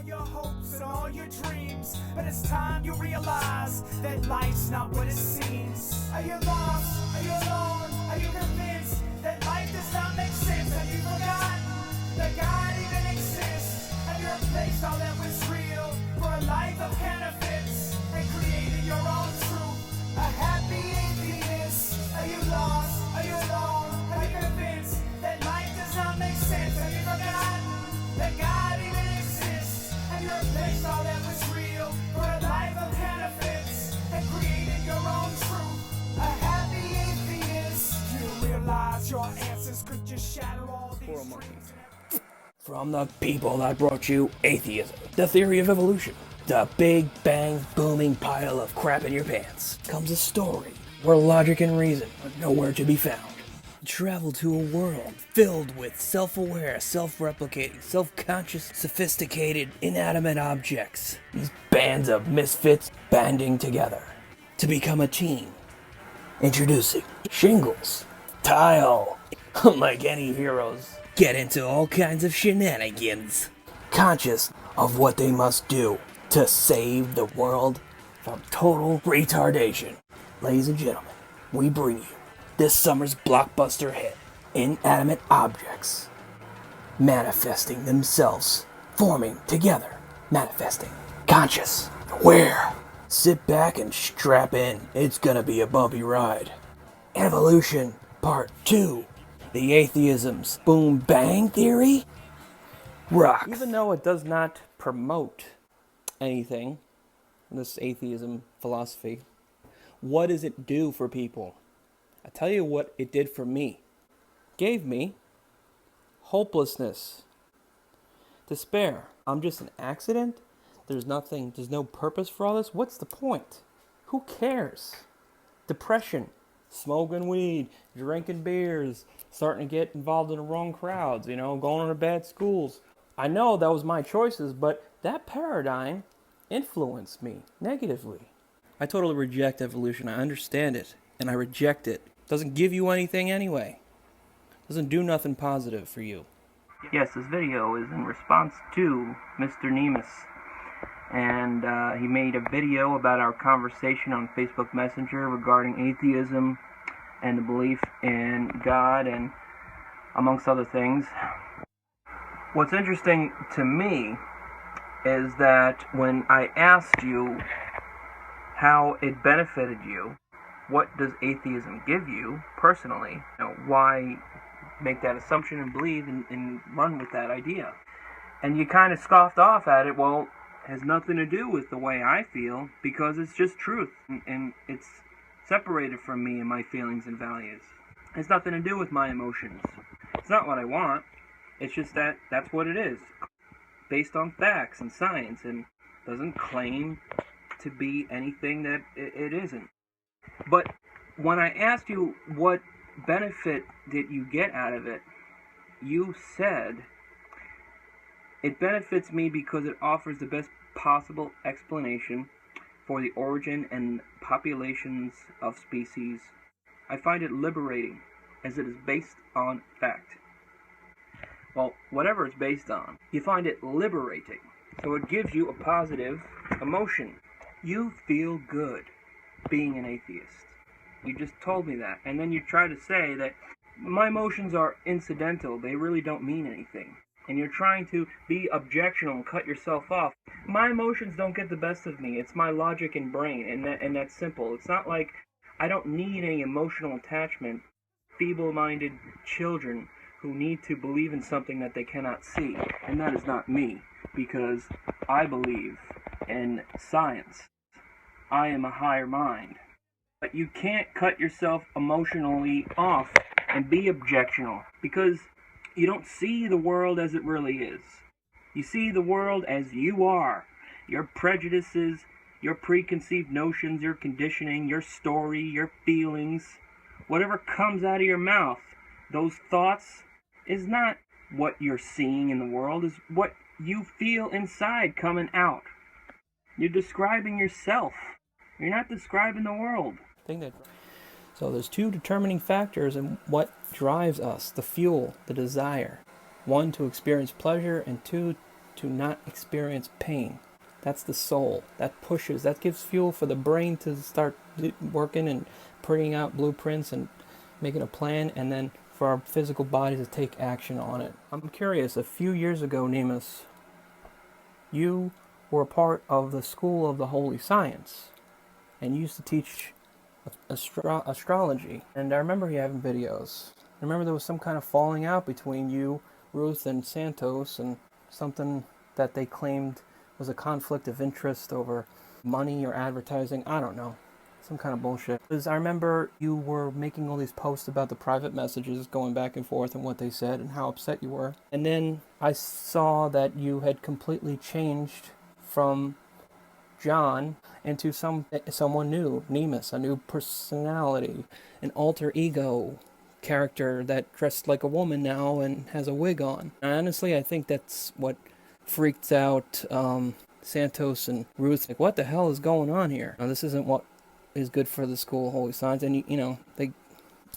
all your hopes and all your dreams, but it's time you realize that life's not what it seems. Are you lost? Are you alone? Are you convinced that life does not make sense? Have you forgotten that God even exists? Have you replaced all that was real for a life of counterfeits and created your own truth? A happy atheist. Are you lost? Are you alone? Are you convinced that life does not make sense? Have you forgotten that God even exists? Have you replaced all that was real for a life of counterfeits and created your own truth? A happy atheist. You realize your answers could just shatter all these dreams. From the people that brought you atheism, the theory of evolution, the big bang booming pile of crap in your pants, comes a story where logic and reason are nowhere to be found. Travel to a world filled with self-aware, self-replicating, self-conscious, sophisticated, inanimate objects. These bands of misfits banding together to become a team. Introducing Shingles, Tile. Unlike any heroes, get into all kinds of shenanigans, conscious of what they must do to save the world from total retardation. Ladies and gentlemen, we bring you this summer's blockbuster hit, Inanimate Objects, manifesting themselves, forming together, manifesting, conscious, aware. Sit back and strap in, it's gonna be a bumpy ride. Evolution, Part 2, the Atheisms Boom Bang Theory rocks. Even though it does not promote anything, this atheism philosophy, what does it do for people? I tell you what it did for me. Gave me hopelessness, despair. I'm just an accident. There's no purpose for all this. What's the point? Who cares? Depression, smoking weed, drinking beers, starting to get involved in the wrong crowds, going to bad schools. I know that was my choices, but that paradigm influenced me negatively. I totally reject evolution. I understand it, and I reject it. Doesn't give you anything anyway. Doesn't do nothing positive for you. Yes, this video is in response to Mr. Nemus. And he made a video about our conversation on Facebook Messenger regarding atheism and the belief in God and amongst other things. What's interesting to me is that when I asked you how it benefited you, what does atheism give you personally? Why make that assumption and believe and run with that idea? And you kind of scoffed off at it. Well, it has nothing to do with the way I feel because it's just truth and it's separated from me and my feelings and values. It has nothing to do with my emotions. It's not what I want. It's just that's what it is, based on facts and science, and doesn't claim to be anything that it isn't. But when I asked you what benefit did you get out of it, you said, it benefits me because it offers the best possible explanation for the origin and populations of species. I find it liberating as it is based on fact. Well, whatever it's based on, you find it liberating. So it gives you a positive emotion. You feel good being an atheist. You just told me that. And then you try to say that my emotions are incidental. They really don't mean anything. And you're trying to be objectional and cut yourself off. My emotions don't get the best of me. It's my logic and brain, and that's simple. It's not like I don't need any emotional attachment. Feeble-minded children who need to believe in something that they cannot see. And that is not me, because I believe in science. I am a higher mind. But you can't cut yourself emotionally off and be objectional, because you don't see the world as it really is. You see the world as you are. Your prejudices, your preconceived notions, your conditioning, your story, your feelings, whatever comes out of your mouth, those thoughts is not what you're seeing in the world, is what you feel inside coming out. You're describing yourself. You're not describing the world. So there's two determining factors in what drives us, the fuel, the desire. One, to experience pleasure, and two, to not experience pain. That's the soul. That pushes, that gives fuel for the brain to start working and printing out blueprints and making a plan, and then for our physical body to take action on it. I'm curious, a few years ago, Nemus, you were a part of the School of the Holy Science, and you used to teach astrology. And I remember you having videos. I remember there was some kind of falling out between you, Ruth, and Santos, and something that they claimed was a conflict of interest over money or advertising. I don't know. Some kind of bullshit. Because I remember you were making all these posts about the private messages going back and forth and what they said and how upset you were. And then I saw that you had completely changed from John into someone new, Nemus, a new personality, an alter ego character that dressed like a woman now and has a wig on. And honestly, I think that's what freaked out Santos and Ruth. Like, what the hell is going on here? Now, this isn't what is good for the School of Holy Science, and you know, they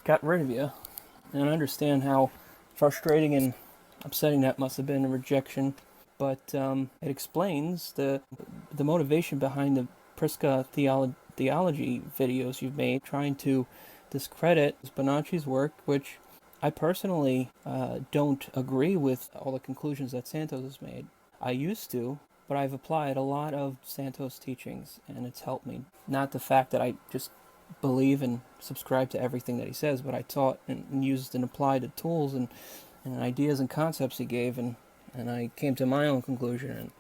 got rid of you. And I understand how frustrating and upsetting that must have been, a rejection. But it explains the motivation behind the Prisca theology videos you've made, trying to discredit Bonacci's work, which I personally don't agree with all the conclusions that Santos has made. I used to, but I've applied a lot of Santos' teachings, and it's helped me. Not the fact that I just believe and subscribe to everything that he says, but I taught and used and applied the tools and ideas and concepts he gave, and I came to my own conclusion,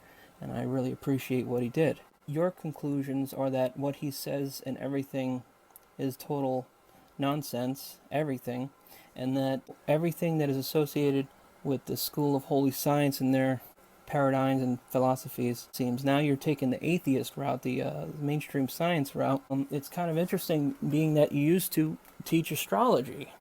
and I really appreciate what he did. Your conclusions are that what he says and everything is total nonsense, everything, and that everything that is associated with the School of Holy Science and their paradigms and philosophies seems. Now you're taking the atheist route, the mainstream science route. It's kind of interesting, being that you used to teach astrology.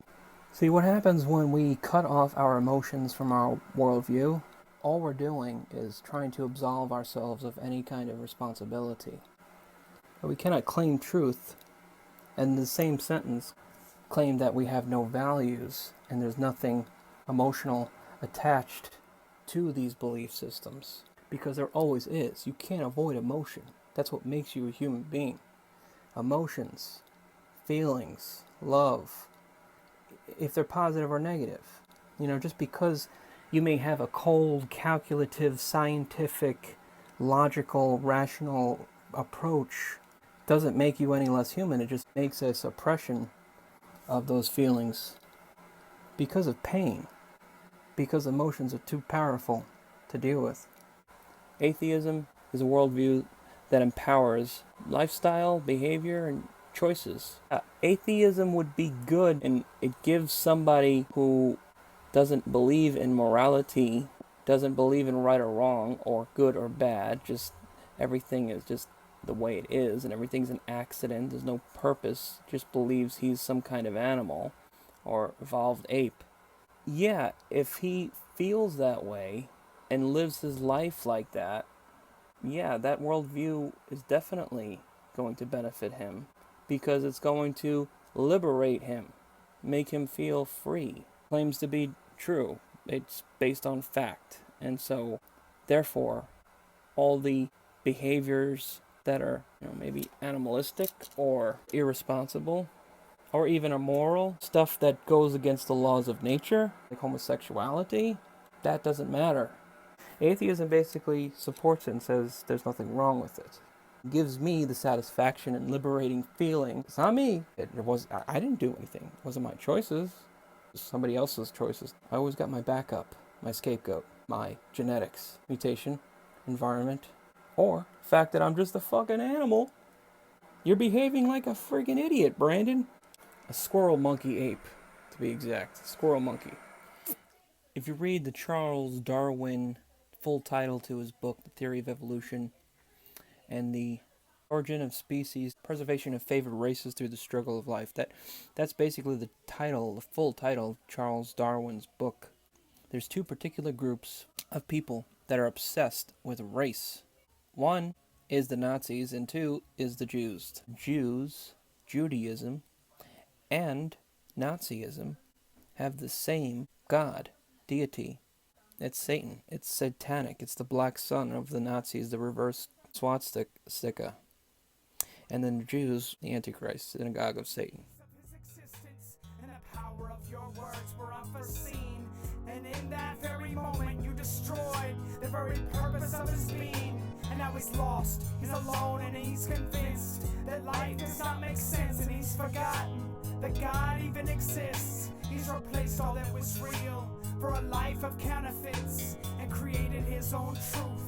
See, what happens when we cut off our emotions from our worldview? All we're doing is trying to absolve ourselves of any kind of responsibility. But we cannot claim truth and in the same sentence claim that we have no values and there's nothing emotional attached to these belief systems, because there always is. You can't avoid emotion. That's what makes you a human being. Emotions, feelings, love, if they're positive or negative. You know, just because you may have a cold, calculative, scientific, logical, rational approach doesn't make you any less human. It just makes a suppression of those feelings because of pain, because emotions are too powerful to deal with. Atheism is a worldview that empowers lifestyle, behavior, and choices. Atheism would be good, and it gives somebody who doesn't believe in morality, doesn't believe in right or wrong, or good or bad, just everything is just the way it is, and everything's an accident, there's no purpose, just believes he's some kind of animal or evolved ape. Yeah, if he feels that way and lives his life like that, yeah, that worldview is definitely going to benefit him, because it's going to liberate him, make him feel free. Claims to be true. It's based on fact. And so, therefore, all the behaviors that are, maybe animalistic or irresponsible or even immoral, stuff that goes against the laws of nature, like homosexuality, that doesn't matter. Atheism basically supports it and says there's nothing wrong with it. It gives me the satisfaction and liberating feeling. It's not me. I didn't do anything. It wasn't my choices. It was somebody else's choices. I always got my backup, my scapegoat, my genetics, mutation, environment, or the fact that I'm just a fucking animal. You're behaving like a friggin' idiot, Brandon. A squirrel monkey ape, to be exact. Squirrel monkey. If you read the Charles Darwin full title to his book, The Theory of Evolution, and the Origin of Species, Preservation of Favored Races Through the Struggle of Life, that's basically the title, the full title of Charles Darwin's book. There's two particular groups of people that are obsessed with race. One is the Nazis, and two is the Jews. Jews, Judaism, and Nazism have the same God, deity, It's Satan. It's satanic. It's the black sun of the Nazis, the reverse swastika. And then the Jews, the Antichrist, synagogue of Satan. His existence and the power of your words were unforeseen. And in that very moment you destroyed the very purpose of his being. And now he's lost, he's alone, and he's convinced that life does not make sense. And he's forgotten that God even exists. He's replaced all that was real for a life of counterfeits and created his own truth.